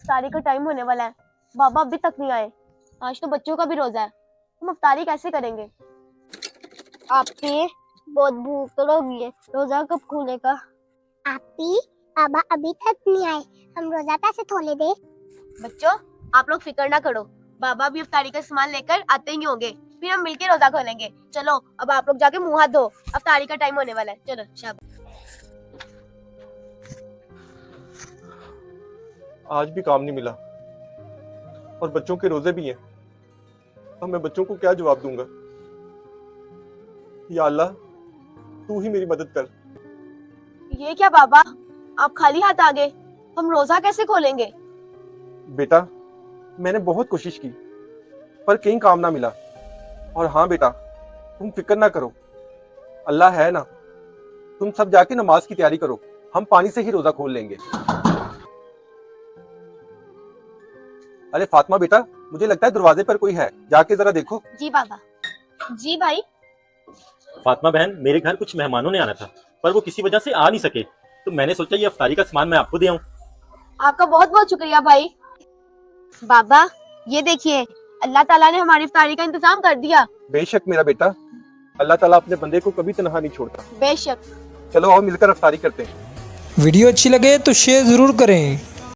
अफ्तारी का टाइम होने वाला है, बाबा अभी तक नहीं आए। आज तो बच्चों का भी रोजा है, हम अफ्तारी कैसे करेंगे? आपी बहुत भूख लगी है, रोजा कब खुलेगा? आपी बाबा अभी तक नहीं आए, हम रोजा कैसे खोले दे? बच्चों आप लोग फिक्र ना करो, बाबा भी अफ्तारी का सामान लेकर आते ही होंगे, फिर हम मिलके रोजा खोलेंगे। चलो अब आप लोग जाके मुंह हाथ धो, अफ्तारी का टाइम होने वाला है। चलो शाबाश। आज भी काम नहीं मिला और बच्चों के रोजे भी हैं। अब मैं बच्चों को क्या जवाब दूंगा? या अल्लाह, तू ही मेरी मदद कर। ये क्या बाबा, आप खाली हाथ आ गए, हम रोजा कैसे खोलेंगे? बेटा, मैंने बहुत कोशिश की पर कहीं काम ना मिला। और हाँ बेटा, तुम फिक्र ना करो, अल्लाह है ना। तुम सब जाके नमाज की तैयारी करो, हम पानी से ही रोजा खोल लेंगे। अरे फातिमा बेटा, मुझे लगता है दरवाजे पर कोई है, जाके जरा देखो। जी बाबा। जी भाई। फातिमा बहन, मेरे घर कुछ मेहमानों ने आना था पर वो किसी वजह से आ नहीं सके, तो मैंने सोचा ये अफ्तारी का सामान मैं आपको दे आऊं। आपका बहुत बहुत शुक्रिया भाई। बाबा ये देखिए, अल्लाह ताला ने हमारी इफ्तारी का इंतजाम कर दिया। बेशक मेरा बेटा, अल्लाह ताला अपने बंदे को कभी तनहा नहीं छोड़ता। बेशक। चलो आओ मिलकर अफ्तारी करते हैं। वीडियो अच्छी लगे तो शेयर ज़रूर करें।